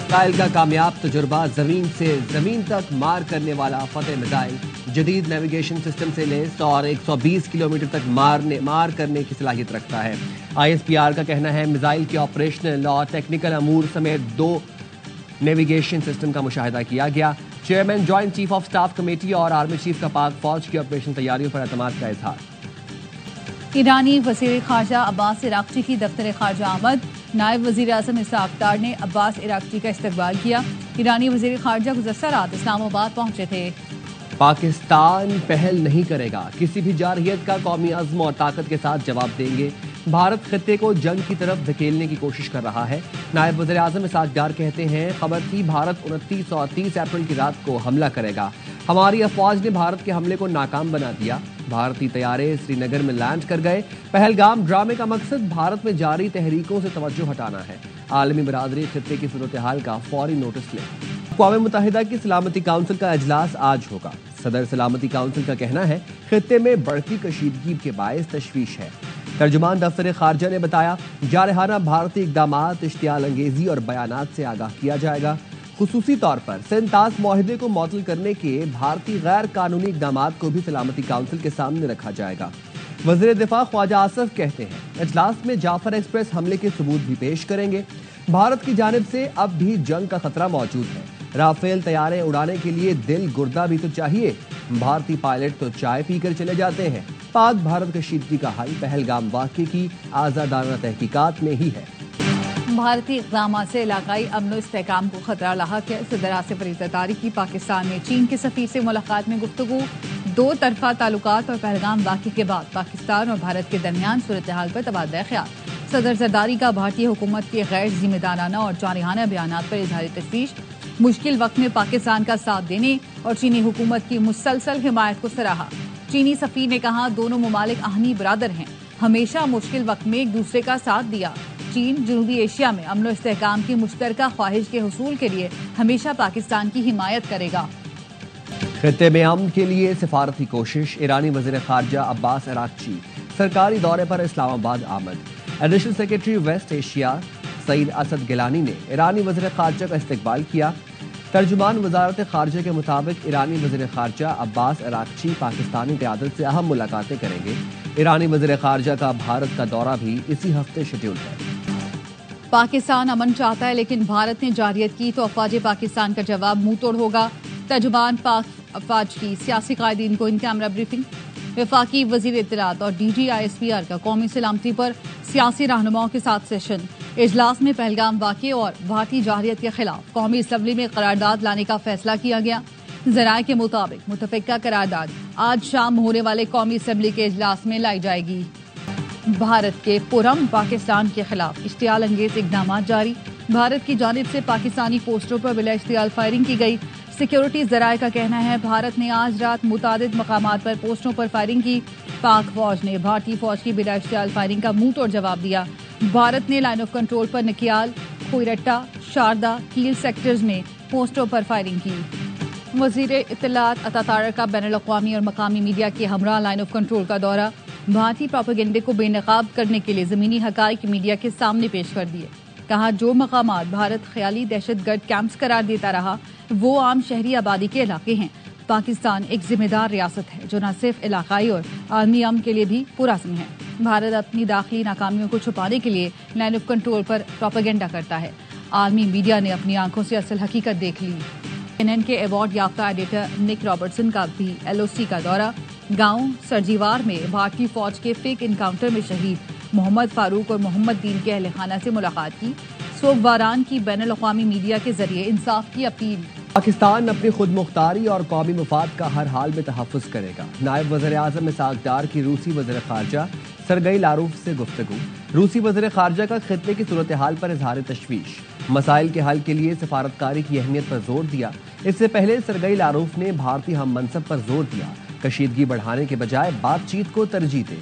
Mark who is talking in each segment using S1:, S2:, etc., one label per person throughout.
S1: اسرائیل کا کامیاب تجربہ زمین سے زمین تک مار کرنے والا فتح میزائل جدید نیویگیشن سسٹم سے لیس اور 120 کلومیٹر تک مار کرنے کی صلاحیت رکھتا ہے۔ ISPR کا کہنا ہے میزائل کے آپریشنل اور ٹیکنیکل امور سمیت 2 نیویگیشن سسٹم کا مشاہدہ کیا گیا۔ Chairman joint chief of staff committee اور آرمی چیف کا پاک فوج کی آپریشن تیاریوں پر اعتماد کا اظہار۔
S2: ایرانی وزیر خارجہ عباس عراقچی کی دفتر خارجہ آمد۔ نائب وزیر اعظم اسحاق ڈار نے عباس عراقچی کا استقبال کیا۔ ایرانی وزیر خارجہ گزشتہ رات اسلام آباد پہنچے تھے۔
S1: پاکستان پہل نہیں کرے گا، کسی بھی جارحیت کا قومی عزم اور طاقت کے ساتھ جواب دیں گے۔ بھارت خطے کو جنگ کی طرف دھکیلنے کی کوشش کر رہا ہے۔ نائب وزیر اعظم اسحاق ڈار کہتے ہیں خبر تھی بھارت 29 اور 30 اپریل کی رات کو حملہ کرے گا، ہماری افواج نے بھارت کے حملے کو ناکام بنا دیا۔ بھارتی طیارے سری نگر میں لینڈ کر گئے۔ پہلگام ڈرامے کا مقصد بھارت میں جاری تحریکوں سے توجہ ہٹانا ہے۔ عالمی برادری خطے کی صورتحال کا فوری نوٹس لے۔ اقوام متحدہ کی سلامتی کونسل کا اجلاس آج ہوگا۔ صدر سلامتی کونسل کا کہنا ہے خطے میں بڑھتی کشیدگی کے باعث تشویش ہے۔ ترجمان دفتر خارجہ نے بتایا جارحانہ بھارتی اقدامات، اشتعال انگیزی اور بیانات سے آگاہ کیا جائے گا۔ خصوصی طور پر سنتاس معاہدے کو معطل کرنے کے بھارتی غیر قانونی اقدامات کو بھی سلامتی کونسل کے سامنے رکھا جائے گا۔ وزیر دفاع خواجہ آصف کہتے ہیں اجلاس میں جعفر ایکسپریس حملے کے ثبوت بھی پیش کریں گے۔ بھارت کی جانب سے اب بھی جنگ کا خطرہ موجود ہے۔ رافیل طیارے اڑانے کے لیے دل گردہ بھی تو چاہیے۔ بھارتی پائلٹ تو چائے پی کر چلے جاتے ہیں۔ پاک بھارت کشیدگی کا حل پہلگام واقعے کی آزادانہ تحقیقات میں ہی ہے۔
S2: بھارتی اقدامات سے علاقائی امن و استحکام کو خطرہ لاحق ہے۔ صدر آصف علی زرداری کی پاکستان میں چین کے سفیر سے ملاقات میں گفتگو۔ 2 طرفہ تعلقات اور پہلگام واقعے کے بعد پاکستان اور بھارت کے درمیان صورتحال پر تبادلہ خیال۔ صدر زرداری کا بھارتی حکومت کے غیر ذمہ دارانہ اور جارحانہ بیانات پر اظہار تشویش۔ مشکل وقت میں پاکستان کا ساتھ دینے اور چینی حکومت کی مسلسل حمایت کو سراہا۔ چینی سفیر نے کہا دونوں ممالک آہنی برادر ہیں، ہمیشہ مشکل وقت میں ایک دوسرے کا ساتھ دیا۔ چین جنوبی ایشیا میں امن و استحکام کی مشترکہ خواہش کے حصول کے لیے ہمیشہ پاکستان کی حمایت کرے گا۔
S1: خطے میں امن کے لیے سفارتی کوشش۔ ایرانی وزیر خارجہ عباس عراقچی سرکاری دورے پر اسلام آباد آمد۔ ایڈیشنل سیکرٹری ویسٹ ایشیا سعید اسد گیلانی نے ایرانی وزیر خارجہ کا استقبال کیا۔ ترجمان وزارت خارجہ کے مطابق ایرانی وزیر خارجہ عباس عراقچی پاکستانی قیادت سے اہم ملاقاتیں کریں گے۔ ایرانی وزیر خارجہ کا بھارت کا دورہ بھی اسی ہفتے شیڈول ہے۔
S2: پاکستان امن چاہتا ہے لیکن بھارت نے جارحیت کی تو افواج پاکستان کا جواب منہ توڑ ہوگا۔ ترجمان پاک افواج کی سیاسی قائدین کو ان کیمرہ بریفنگ۔ وفاقی وزیر اطلاعات اور DG ISPR کا قومی سلامتی پر سیاسی رہنماؤں کے ساتھ سیشن۔ اجلاس میں پہلگام واقعے اور بھارتی جارحیت کے خلاف قومی اسمبلی میں قرارداد لانے کا فیصلہ کیا گیا۔ ذرائع کے مطابق متفقہ قرارداد آج شام ہونے والے قومی اسمبلی کے اجلاس میں لائی جائے گی۔ بھارت کے پرامن پاکستان کے خلاف اشتعال انگیز اقدامات جاری۔ بھارت کی جانب سے پاکستانی پوسٹروں پر بلا اشتعال فائرنگ کی گئی۔ سیکیورٹی ذرائع کا کہنا ہے بھارت نے آج رات متعدد مقامات پر پوسٹروں پر فائرنگ کی۔ پاک فوج نے بھارتی فوج کی بلا اشتعال فائرنگ کا منہ توڑ جواب دیا۔ بھارت نے لائن آف کنٹرول پر نکیال، کوئرٹا، شاردا، کیل سیکٹرز میں پوسٹروں پر فائرنگ کی۔ وزیر اطلاعات عطا طاہر کا بین الاقوامی اور مقامی میڈیا کے ہمراہ لائن آف کنٹرول کا دورہ۔ بھارتی پروپیگنڈے کو بے نقاب کرنے کے لیے زمینی حقائق میڈیا کے سامنے پیش کر دیے۔ کہا جو مقامات بھارت خیالی دہشت گرد کیمپس قرار دیتا رہا وہ عام شہری آبادی کے علاقے ہیں۔ پاکستان ایک ذمہ دار ریاست ہے جو نہ صرف علاقائی اور عالمی امن کے لیے بھی پرعزم ہے۔ بھارت اپنی داخلی ناکامیوں کو چھپانے کے لیے line of control per propaganda کرتا ہے۔ عالمی میڈیا نے اپنی آنکھوں سے اصل حقیقت دیکھ لی۔ CNN کے ایوارڈ یافتہ ایڈیٹر نک رابرٹسن کا بھی LOC کا دورہ۔ گاؤں سرجیوار میں بھارتی فوج کے فیک انکاؤنٹر میں شہید محمد فاروق اور محمد دین کے اہل خانہ سے ملاقات کی۔ سوگواران کی بین الاقوامی میڈیا کے ذریعے انصاف کی اپیل۔
S1: پاکستان اپنی خود مختاری اور قومی مفاد کا ہر حال میں تحفظ کرے گا۔ نائب وزیر اعظم اسحاق ڈار کی روسی وزیر خارجہ سرگئی لاروف سے گفتگو۔ روسی وزیر خارجہ کا خطے کی صورتحال پر اظہار تشویش۔ مسائل کے حل کے لیے سفارتکاری کی اہمیت پر زور دیا۔ اس سے پہلے سرگئی لاروف نے بھارتی ہم منصب پر زور دیا کشیدگی بڑھانے کے بجائے بات چیت کو ترجیح دے۔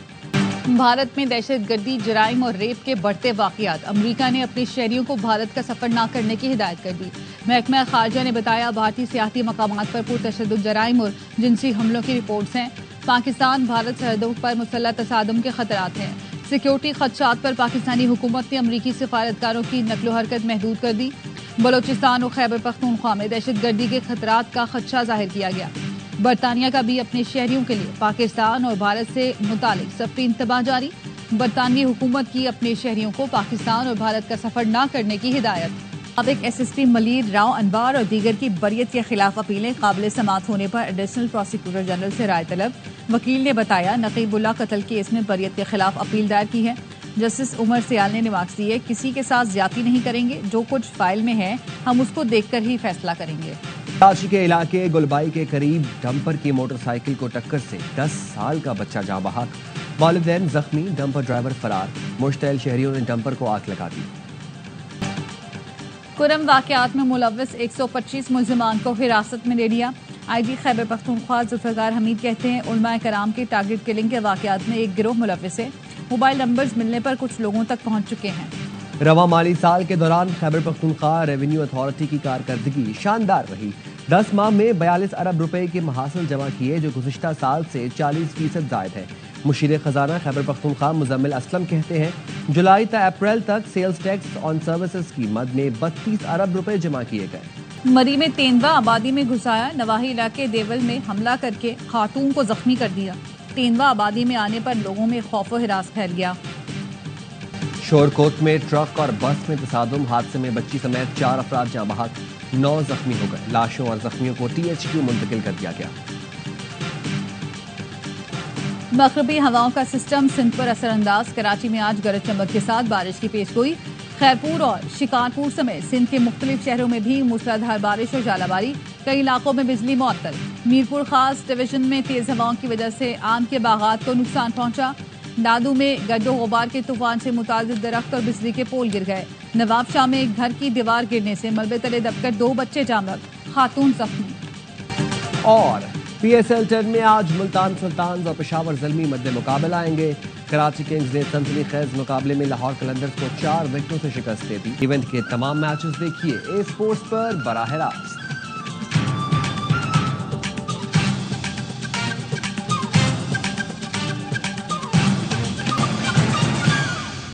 S2: بھارت میں دہشت گردی، جرائم اور ریپ کے بڑھتے واقعات۔ امریکہ نے اپنے شہریوں کو بھارت کا سفر نہ کرنے کی ہدایت کر دی۔ محکمہ خارجہ نے بتایا بھارتی سیاحتی مقامات پر پرتشدد جرائم اور جنسی حملوں کی رپورٹس ہیں۔ پاکستان بھارت سرحدوں پر مسلح تصادم کے خطرات ہیں۔ سیکیورٹی خدشات پر پاکستانی حکومت نے امریکی سفارتکاروں کی نقل و حرکت محدود کر دی۔ بلوچستان اور خیبر پختونخوا میں دہشت گردی کے خطرات کا خدشہ ظاہر کیا گیا۔ برطانیہ کا بھی اپنے شہریوں کے لیے پاکستان اور بھارت سے متعلق سفری انتباہ جاری۔ برطانوی حکومت کی اپنے شہریوں کو پاکستان اور بھارت کا سفر نہ کرنے کی ہدایت۔ سابق S S P Malir Rao Anwar اور دیگر کی بریت کے خلاف اپیلیں قابل سماعت ہونے پر ایڈیشنل پروسیکیوٹر جنرل سے رائے طلب۔ وکیل نے بتایا نقیب اللہ قتل کیس میں بریت کے خلاف اپیل دائر کی ہے۔ جسٹس عمر سیال نے نماز دی ہے، کسی کے ساتھ زیادتی نہیں کریں گے، جو کچھ فائل میں ہے ہم اس کو دیکھ کر ہی فیصلہ کریں گے۔
S1: کراچی کے علاقے گلبائی کے قریب ڈمپر کی موٹر سائیکل کو ٹکر سے 10 سال کا بچہ جاں بحق، والدین زخمی، ڈمپر ڈرائیور فرار، مشتعل شہریوں نے ڈمپر کو آگ لگا دی۔
S2: کرم واقعات میں ملوث 125 ملزمان کو حراست میں لے لیا۔ آئی جی خیبر پختونخوا ذوالفقار حمید کہتے ہیں علماء کرام کی ٹارگٹ کلنگ کے واقعات میں ایک گروہ ملوث ہے، موبائل نمبرز ملنے پر کچھ لوگوں تک پہنچ چکے ہیں۔
S1: رواں مالی سال کے دوران خیبر پختونخوا ریونیو اتھارٹی کی کارکردگی شاندار رہی۔ 10 ماہ میں 42 ارب روپے کے محاصل جمع کیے، جو گزشتہ سال سے 40% زائد ہے۔ مشیر خزانہ خیبر پختونخوا مزمل اسلم کہتے ہیں جولائی تا اپریل تک سیلز ٹیکس آن سروسز کی مد میں 32 ارب روپے جمع کیے گئے۔
S2: مری میں تیندوا آبادی میں گھسایا، نواحی علاقے دیول میں حملہ کر کے خاتون کو زخمی کر دیا۔ تیندوا آبادی میں آنے پر لوگوں میں خوف و ہراس پھیل گیا۔
S1: شورکوٹ میں ٹرک اور بس میں تصادم، حادثے میں بچی سمیت 4 افراد جاں بحق، 9 زخمی ہو گئے۔ لاشوں اور زخمیوں کو THQ منتقل کر دیا گیا۔
S2: مغربی ہواؤں کا سسٹم سندھ پر اثر انداز، کراچی میں آج گرج چمک کے ساتھ بارش کی پیش گوئی۔ خیرپور اور شکارپور سمیت سندھ کے مختلف شہروں میں بھی موسلادھار بارش اور ژالہ باری، کئی علاقوں میں بجلی معطل۔ میرپور خاص ڈویژن میں تیز ہواؤں کی وجہ سے آم کے باغات کو نقصان پہنچا۔ نادو میں گرد و غبار کے طوفان سے متعدد درخت اور بجلی کے پول گر گئے۔ نواب شاہ میں ایک گھر کی دیوار گرنے سے ملبے تلے دب کر 2 بچے جاں بحق، خاتون زخمی۔
S1: اور PSL 10 میں آج ملتان سلطانز اور پشاور زلمی مد مقابل آئیں گے۔ کراچی کنگز نے سنسنی خیز مقابلے میں لاہور قلندرز کو 4 وکٹوں سے شکست دے دی۔ ایونٹ کے تمام میچز دیکھیے اے اسپورٹس پر براہ راست۔